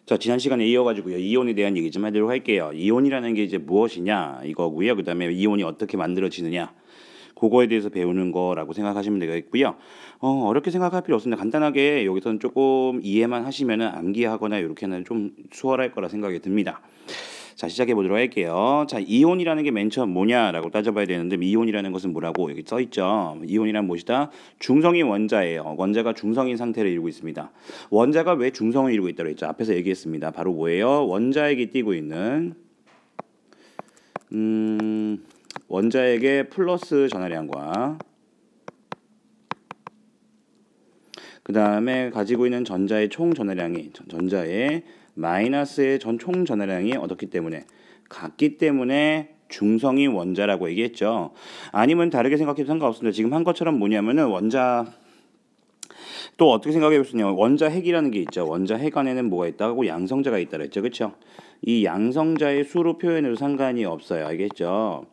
자, 지난 시간에 이어가지고요. 이온에 대한 얘기 좀 하도록 할게요. 이온이라는 게 이제 무엇이냐 이거고요. 그 다음에 이온이 어떻게 만들어지느냐 그거에 대해서 배우는 거라고 생각하시면 되겠고요. 어렵게 생각할 필요 없습니다. 간단하게 여기서는 조금 이해만 하시면은 암기하거나 이렇게는 좀 수월할 거라 생각이 듭니다. 자, 시작해 보도록 할게요. 자, 이온이라는 게 맨 처음 뭐냐라고 따져봐야 되는데 이온이라는 것은 뭐라고 여기 써 있죠. 이온이란 무엇이다? 중성인 원자예요. 원자가 중성인 상태를 이루고 있습니다. 원자가 왜 중성을 이루고 있다고 했죠? 앞에서 얘기했습니다. 바로 뭐예요? 원자에게 띄고 있는 원자에게 플러스 전하량과 그 다음에 가지고 있는 전자의 총 전하량이 전자의 마이너스의 총 전하량이 어떻기 때문에 같기 때문에 중성인 원자라고 얘기했죠. 아니면 다르게 생각해도 상관없습니다. 지금 한 것처럼 뭐냐면은 원자 또 어떻게 생각해 볼 수 있냐면 원자 핵이라는 게 있죠. 원자 핵 안에는 뭐가 있다고 양성자가 있다 그랬죠. 그렇죠? 이 양성자의 수로 표현해도 상관이 없어요. 알겠죠?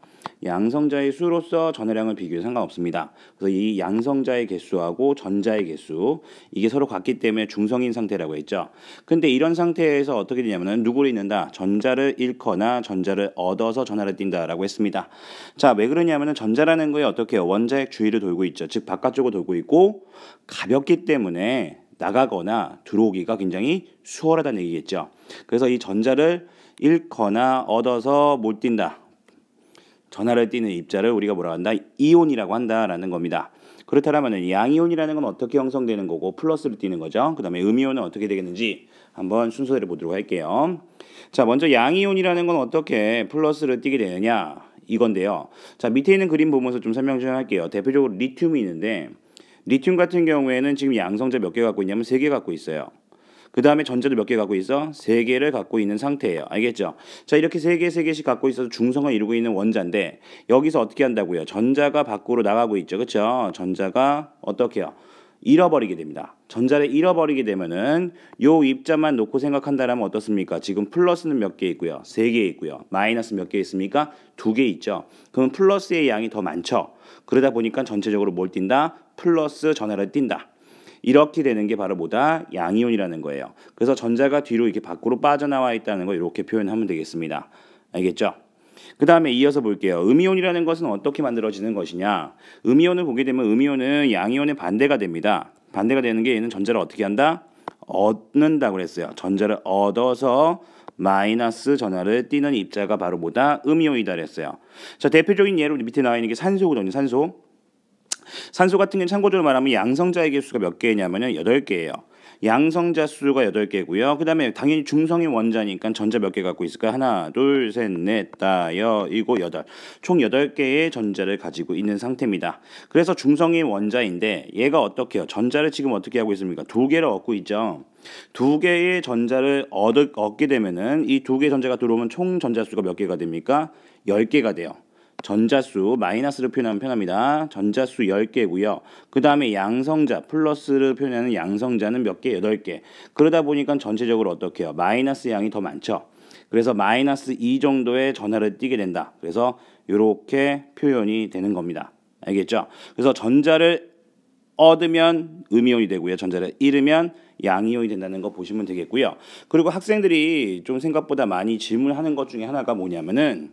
양성자의 수로서 전하량을 비교해도 상관없습니다. 그래서 이 양성자의 개수하고 전자의 개수 이게 서로 같기 때문에 중성인 상태라고 했죠. 근데 이런 상태에서 어떻게 되냐면은 누구를 잃는다? 전자를 잃거나 전자를 얻어서 전하를 띈다라고 했습니다. 자, 왜 그러냐면은 전자라는 거에 어떻게 해요? 원자핵 주위를 돌고 있죠. 즉 바깥쪽으로 돌고 있고 가볍기 때문에 나가거나 들어오기가 굉장히 수월하다는 얘기겠죠. 그래서 이 전자를 잃거나 얻어서 못 띈다. 전하를 띠는 입자를 우리가 뭐라고 한다? 이온이라고 한다라는 겁니다. 그렇다면 양이온이라는 건 어떻게 형성되는 거고 플러스를 띠는 거죠. 그 다음에 음이온은 어떻게 되겠는지 한번 순서대로 보도록 할게요. 자, 먼저 양이온이라는 건 어떻게 플러스를 띠게 되느냐 이건데요. 자, 밑에 있는 그림 보면서 좀 설명 좀 할게요. 대표적으로 리튬이 있는데 리튬 같은 경우에는 지금 양성자 몇 개 갖고 있냐면 3개 갖고 있어요. 그 다음에 전자도 몇 개 갖고 있어? 3개를 갖고 있는 상태예요. 알겠죠? 자, 이렇게 3개씩 갖고 있어서 중성을 이루고 있는 원자인데 여기서 어떻게 한다고요? 전자가 밖으로 나가고 있죠. 그렇죠? 전자가 어떻게 해요? 잃어버리게 됩니다. 전자를 잃어버리게 되면은 요 입자만 놓고 생각한다면 어떻습니까? 지금 플러스는 몇 개 있고요. 3개 있고요. 마이너스 몇 개 있습니까? 2개 있죠. 그럼 플러스의 양이 더 많죠. 그러다 보니까 전체적으로 뭘 띈다? 플러스 전하를 띈다. 이렇게 되는 게 바로 뭐다? 양이온이라는 거예요. 그래서 전자가 뒤로 이렇게 밖으로 빠져나와 있다는 거 이렇게 표현하면 되겠습니다. 알겠죠? 그 다음에 이어서 볼게요. 음이온이라는 것은 어떻게 만들어지는 것이냐? 음이온을 보게 되면 음이온은 양이온의 반대가 됩니다. 반대가 되는 게 얘는 전자를 어떻게 한다? 얻는다고 그랬어요. 전자를 얻어서 마이너스 전하를 띠는 입자가 바로 뭐다? 음이온이다 그랬어요. 자, 대표적인 예로 밑에 나와 있는 게 산소거든요. 산소 같은 경우는 참고적으로 말하면 양성자의 개수가 몇 개냐면은 8개예요. 양성자 수가 8개고요. 그 다음에 당연히 중성인 원자니까 전자 몇 개 갖고 있을까? 하나, 둘, 셋, 넷, 다, 여, 일곱, 여덟. 총 8개의 전자를 가지고 있는 상태입니다. 그래서 중성인 원자인데 얘가 어떻게 해요? 전자를 지금 어떻게 하고 있습니까? 2개를 얻고 있죠. 2개의 전자를 얻게 되면은 이 2개의 전자가 들어오면 총 전자수가 몇 개가 됩니까? 10개가 돼요. 전자수 마이너스를 표현하면 편합니다. 전자수 10개고요. 그 다음에 양성자 플러스를 표현하는 양성자는 몇 개? 8개. 그러다 보니까 전체적으로 어떻게 해요? 마이너스 양이 더 많죠. 그래서 마이너스 2 정도의 전하를 띠게 된다. 그래서 이렇게 표현이 되는 겁니다. 알겠죠? 그래서 전자를 얻으면 음이온이 되고요. 전자를 잃으면 양이온이 된다는 거 보시면 되겠고요. 그리고 학생들이 좀 생각보다 많이 질문하는 것 중에 하나가 뭐냐면은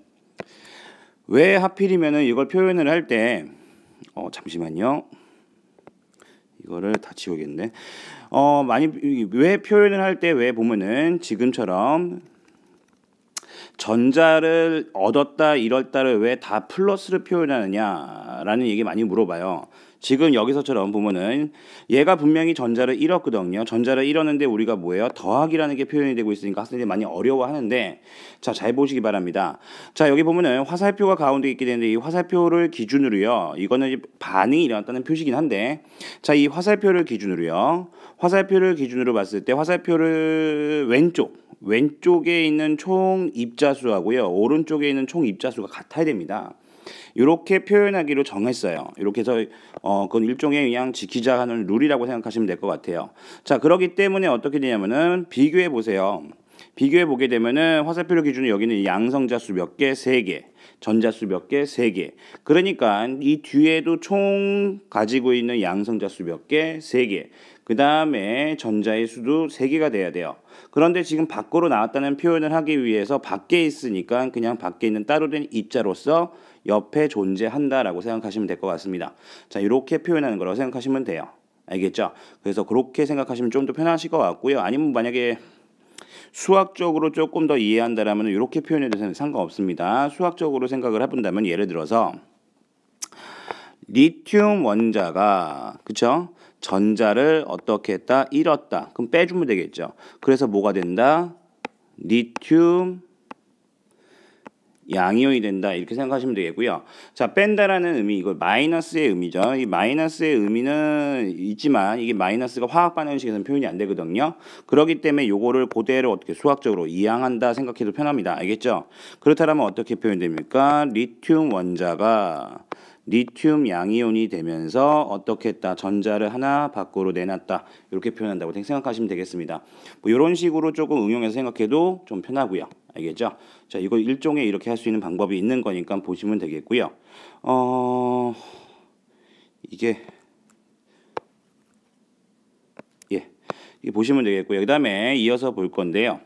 왜 하필이면은 이걸 표현을 할 때 잠시만요. 이거를 다 지우겠네. 많이 왜 표현을 할 때 왜 보면은 지금처럼 전자를 얻었다 잃었다를 왜 다 플러스를 표현하느냐라는 얘기 많이 물어봐요. 지금 여기서처럼 보면은 얘가 분명히 전자를 잃었거든요. 전자를 잃었는데 우리가 뭐예요? 더하기라는 게 표현이 되고 있으니까 학생들이 많이 어려워하는데 자, 잘 보시기 바랍니다. 자, 여기 보면은 화살표가 가운데 있게 되는데 이 화살표를 기준으로요. 이거는 반응이 일어났다는 표시긴 한데 자, 이 화살표를 기준으로요. 화살표를 기준으로 봤을 때 화살표를 왼쪽에 있는 총 입자수하고요. 오른쪽에 있는 총 입자수가 같아야 됩니다. 이렇게 표현하기로 정했어요. 이렇게 해서 그건 일종의 그냥 지키자 하는 룰이라고 생각하시면 될 것 같아요. 자, 그렇기 때문에 어떻게 되냐면은 비교해 보세요. 비교해 보게 되면은 화살표를 기준으로 여기는 양성자수 몇 개? 3개. 전자수 몇 개? 3개. 그러니까 이 뒤에도 총 가지고 있는 양성자수 몇 개? 3개. 그 다음에 전자의 수도 3개가 돼야 돼요. 그런데 지금 밖으로 나왔다는 표현을 하기 위해서 밖에 있으니까 그냥 밖에 있는 따로 된 입자로서 옆에 존재한다라고 생각하시면 될 것 같습니다. 자, 이렇게 표현하는 거라고 생각하시면 돼요. 알겠죠? 그래서 그렇게 생각하시면 좀 더 편하실 것 같고요. 아니면 만약에 수학적으로 조금 더 이해한다라면 이렇게 표현해도 상관없습니다. 수학적으로 생각을 해본다면 예를 들어서 리튬 원자가 그쵸? 전자를 어떻게 했다? 잃었다. 그럼 빼주면 되겠죠. 그래서 뭐가 된다? 리튬 양이온이 된다. 이렇게 생각하시면 되겠고요. 자, 뺀다라는 의미, 이거 마이너스의 의미죠. 이 마이너스의 의미는 있지만 이게 마이너스가 화학 반응식에서는 표현이 안 되거든요. 그렇기 때문에 요거를 그대로 어떻게 수학적으로 이항한다 생각해도 편합니다. 알겠죠? 그렇다면 어떻게 표현됩니까? 리튬 원자가 리튬 양이온이 되면서 어떻게 했다? 전자를 하나 밖으로 내놨다. 이렇게 표현한다고 생각하시면 되겠습니다. 뭐 이런 식으로 조금 응용해서 생각해도 좀 편하고요. 알겠죠? 자, 이거 일종의 이렇게 할 수 있는 방법이 있는 거니까 보시면 되겠고요. 이게 이게 보시면 되겠고요. 그다음에 이어서 볼 건데요.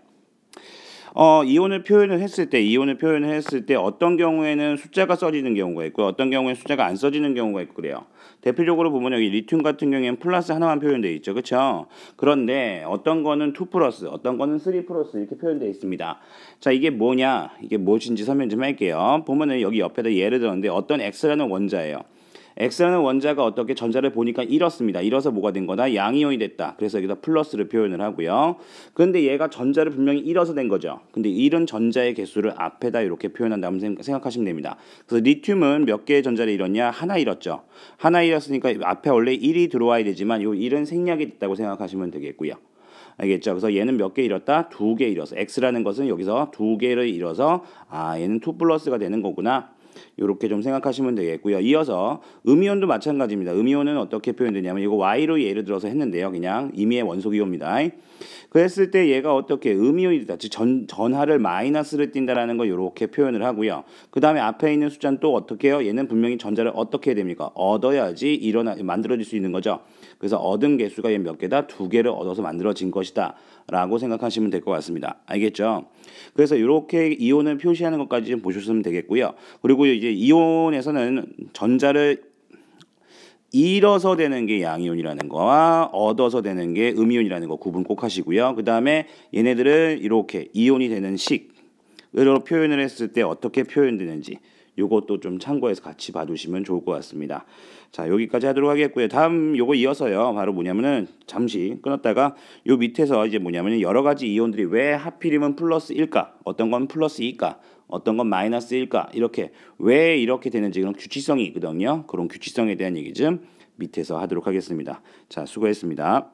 이온을 표현을 했을 때 어떤 경우에는 숫자가 써지는 경우가 있고 어떤 경우에는 숫자가 안 써지는 경우가 있고 그래요. 대표적으로 보면 여기 리튬 같은 경우에는 플러스 하나만 표현되어 있죠. 그렇죠? 그런데 어떤 거는 2 플러스, 어떤 거는 3 플러스 이렇게 표현되어 있습니다. 자, 이게 뭐냐? 이게 무엇인지 설명 좀 할게요. 보면은 여기 옆에다 예를 들었는데 어떤 X라는 원자예요. X라는 원자가 어떻게 전자를 보니까 잃었습니다. 잃어서 뭐가 된 거다? 양이온이 됐다. 그래서 여기다 플러스를 표현을 하고요. 그런데 얘가 전자를 분명히 잃어서 된 거죠. 근데 잃은 전자의 개수를 앞에다 이렇게 표현한다고 생각하시면 됩니다. 그래서 리튬은 몇 개의 전자를 잃었냐? 하나 잃었죠. 하나 잃었으니까 앞에 원래 1이 들어와야 되지만 이 1은 생략이 됐다고 생각하시면 되겠고요. 알겠죠? 그래서 얘는 몇 개 잃었다? 2개 잃어서. X라는 것은 여기서 2개를 잃어서 얘는 2 플러스가 되는 거구나. 이렇게 좀 생각하시면 되겠고요. 이어서 음이온도 마찬가지입니다. 음이온은 어떻게 표현되냐면 이거 Y로 예를 들어서 했는데요. 그냥 임의의 원소기호입니다. 그랬을 때 얘가 어떻게 음이온이다. 즉 전하를 마이너스를 띈다라는 걸 이렇게 표현을 하고요. 그 다음에 앞에 있는 숫자는 또 어떻게 해요? 얘는 분명히 전자를 어떻게 해야 됩니까? 얻어야지 만들어질 수 있는 거죠. 그래서 얻은 개수가 얘 몇 개다? 2개를 얻어서 만들어진 것이다. 라고 생각하시면 될 것 같습니다. 알겠죠? 그래서 이렇게 이온을 표시하는 것까지 좀 보셨으면 되겠고요. 그리고 이제 이온에서는 전자를 잃어서 되는 게 양이온이라는 거와 얻어서 되는 게 음이온이라는 거 구분 꼭 하시고요. 그 다음에 얘네들을 이렇게 이온이 되는 식으로 표현을 했을 때 어떻게 표현되는지 요것도 좀 참고해서 같이 봐두시면 좋을 것 같습니다. 자, 여기까지 하도록 하겠고요. 다음 요거 이어서요. 바로 뭐냐면은 잠시 끊었다가 요 밑에서 이제 뭐냐면은 여러 가지 이온들이 왜 하필이면 플러스일까? 어떤 건 플러스일까? 어떤 건 마이너스일까? 이렇게 왜 이렇게 되는지 그런 규칙성이 있거든요. 그런 규칙성에 대한 얘기 좀 밑에서 하도록 하겠습니다. 자, 수고했습니다.